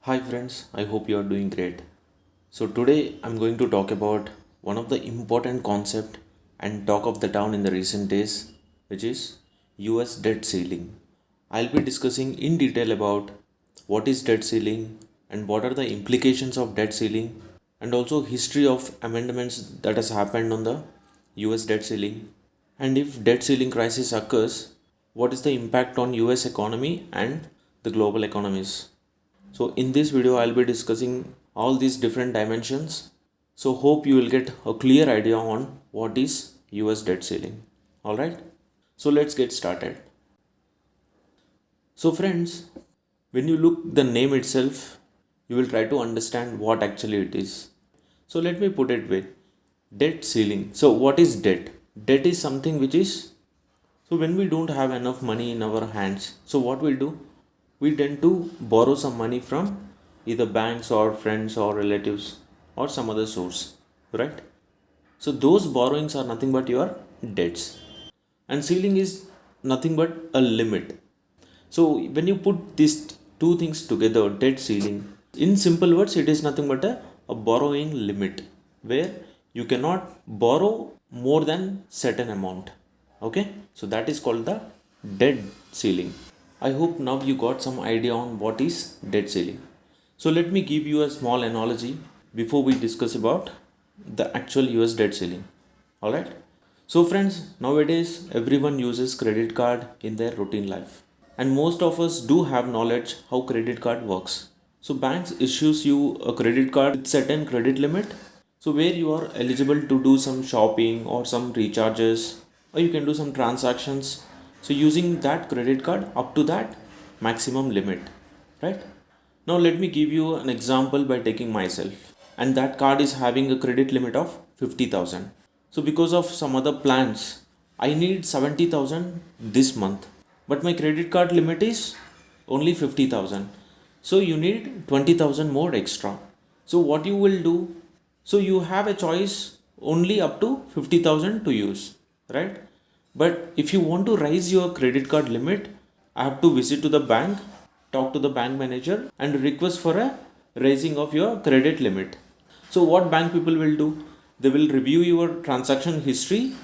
Hi friends, I hope you are doing great. So today I'm going to talk about one of the important concept and talk of the town in the recent days, which is US debt ceiling. I'll be discussing in detail about what is debt ceiling and what are the implications of debt ceiling and also history of amendments that has happened on the US debt ceiling, and if debt ceiling crisis occurs, what is the impact on US economy and the global economies. So in this video, I'll be discussing all these different dimensions. So hope you will get a clear idea on what is US debt ceiling. All right. So let's get started. So friends, when you look the name itself, you will try to understand what actually it is. So let me put it with debt ceiling. So what is debt? Debt is something which is, so when we don't have enough money in our hands, so what we'll do? We tend to borrow some money from either banks or friends or relatives or some other source, right? So those borrowings are nothing but your debts, and ceiling is nothing but a limit. So when you put these two things together, debt ceiling, in simple words, it is nothing but a borrowing limit where you cannot borrow more than certain amount. Okay, so that is called the debt ceiling. I hope now you got some idea on what is debt ceiling. So let me give you a small analogy before we discuss about the actual US debt ceiling. Alright? So friends, nowadays everyone uses credit card in their routine life. And most of us do have knowledge how credit card works. So banks issues you a credit card with certain credit limit. So where you are eligible to do some shopping or some recharges, or you can do some transactions. So using that credit card up to that maximum limit, right? Now let me give you an example by taking myself. And that card is having a credit limit of 50,000. So because of some other plans, I need 70,000 this month. But my credit card limit is only 50,000. So you need 20,000 more extra. So what you will do? So you have a choice only up to 50,000 to use, right? But if you want to raise your credit card limit, I have to visit to the bank, talk to the bank manager and request for a raising of your credit limit. So what bank people will do? They will review your transaction history,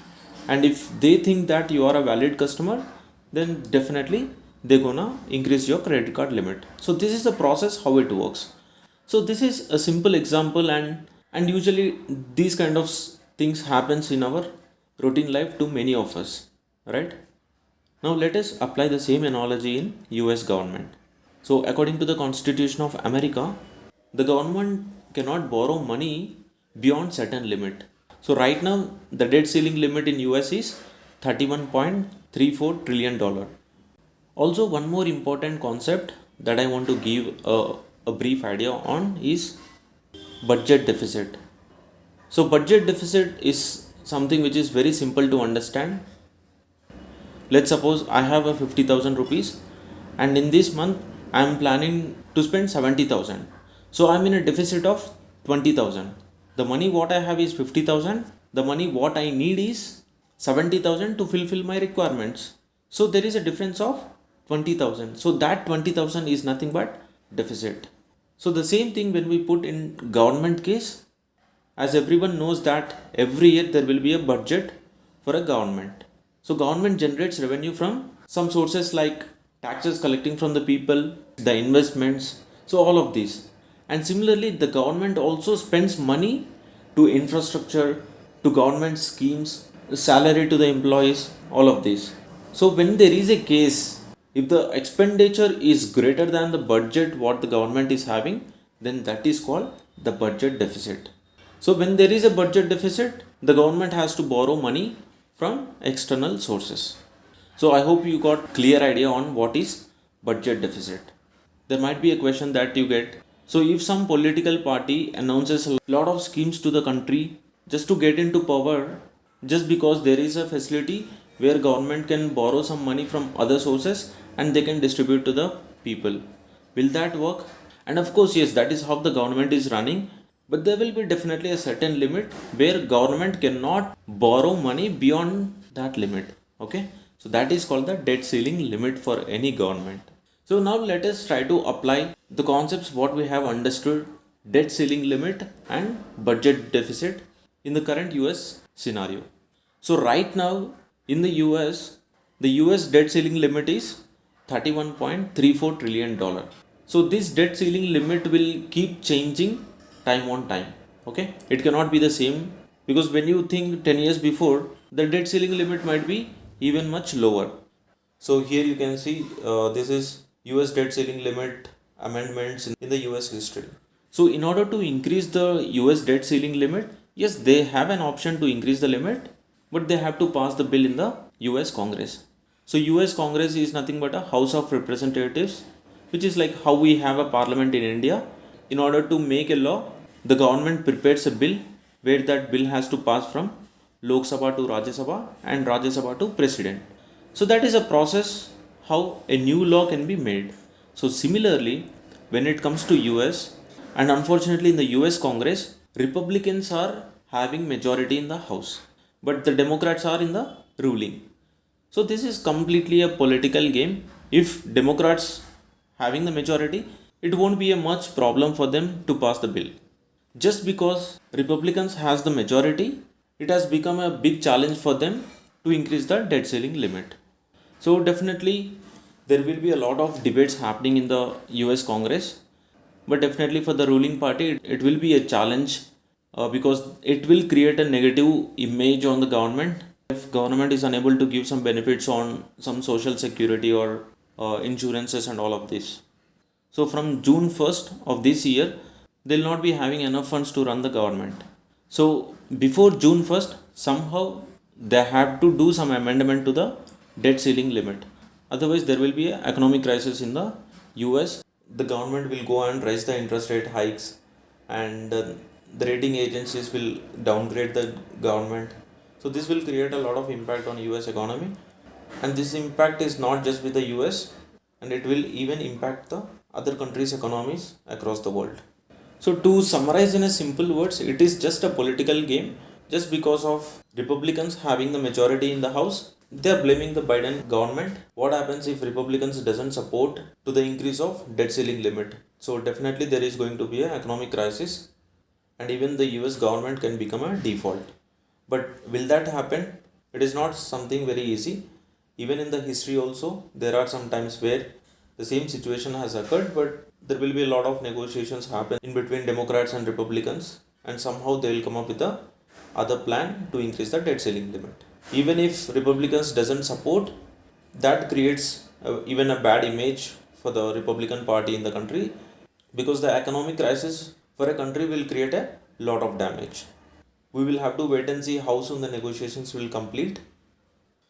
and if they think that you are a valid customer, then definitely they're gonna increase your credit card limit. So this is the process how it works. So this is a simple example, and usually these kind of things happens in our routine life to many of us, right? Now let us apply the same analogy in US government. So according to the Constitution of America, the government cannot borrow money beyond certain limit. So right now the debt ceiling limit in US is 31.34 trillion dollar. Also one more important concept that I want to give a brief idea on is budget deficit. So budget deficit is something which is very simple to understand. Let's suppose I have a 50,000 rupees, and in this month I am planning to spend 70,000. So I'm in a deficit of 20,000. The money what I have is 50,000. The money what I need is 70,000 to fulfill my requirements. So there is a difference of 20,000. So that 20,000 is nothing but deficit. So the same thing when we put in government case, as everyone knows that every year there will be a budget for a government. So government generates revenue from some sources like taxes collecting from the people, the investments, so all of these. And similarly, the government also spends money to infrastructure, to government schemes, salary to the employees, all of these. So when there is a case, if the expenditure is greater than the budget what the government is having, then that is called the budget deficit. So when there is a budget deficit, the government has to borrow money from external sources. So I hope you got clear idea on what is budget deficit. There might be a question that you get. So if some political party announces a lot of schemes to the country just to get into power, just because there is a facility where government can borrow some money from other sources and they can distribute to the people, will that work? And of course, yes, that is how the government is running. But there will be definitely a certain limit where government cannot borrow money beyond that limit. Okay, so that is called the debt ceiling limit for any government. So now let us try to apply the concepts what we have understood, debt ceiling limit and budget deficit in the current US scenario. So right now in the US, the US debt ceiling limit is $31.34 trillion. So this debt ceiling limit will keep changing time on time. Okay, it cannot be the same, because when you think 10 years before, the debt ceiling limit might be even much lower. So here you can see this is US debt ceiling limit amendments in the US history. So in order to increase the US debt ceiling limit, yes, they have an option to increase the limit, but they have to pass the bill in the US Congress. So US Congress is nothing but a House of Representatives, which is like how we have a parliament in India. In order to make a law, the government prepares a bill where that bill has to pass from Lok Sabha to Rajya Sabha and Rajya Sabha to President. So that is a process how a new law can be made. So similarly, when it comes to US, and unfortunately in the US Congress, Republicans are having majority in the House, but the Democrats are in the ruling. So this is completely a political game. If Democrats having the majority, it won't be a much problem for them to pass the bill. Just because Republicans has the majority, it has become a big challenge for them to increase the debt ceiling limit. So definitely there will be a lot of debates happening in the US Congress, but definitely for the ruling party it will be a challenge, because it will create a negative image on the government if government is unable to give some benefits on some social security or insurances and all of this. So from June 1st of this year, they'll not be having enough funds to run the government. So before June 1st, somehow they have to do some amendment to the debt ceiling limit. Otherwise, there will be an economic crisis in the US. The government will go and raise the interest rate hikes, and the rating agencies will downgrade the government. So this will create a lot of impact on US economy, and this impact is not just with the US, and it will even impact the other countries' economies across the world. So to summarize in a simple words, it is just a political game. Just because of Republicans having the majority in the House, they are blaming the Biden government. What happens if Republicans doesn't support to the increase of debt ceiling limit? So definitely there is going to be an economic crisis, and even the US government can become a default. But will that happen? It is not something very easy. Even in the history also, there are some times where the same situation has occurred, but there will be a lot of negotiations happen in between Democrats and Republicans, and somehow they will come up with a other plan to increase the debt ceiling limit. Even if Republicans doesn't support, that creates even a bad image for the Republican Party in the country, because the economic crisis for a country will create a lot of damage. We will have to wait and see how soon the negotiations will complete.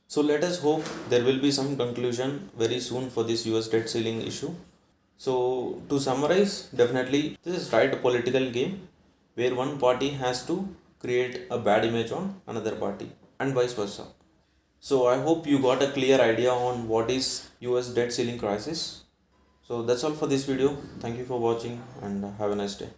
So let us hope there will be some conclusion very soon for this US debt ceiling issue. So to summarize, definitely this is right a political game where one party has to create a bad image on another party and vice versa. So I hope you got a clear idea on what is US debt ceiling crisis. So that's all for this video. Thank you for watching and have a nice day.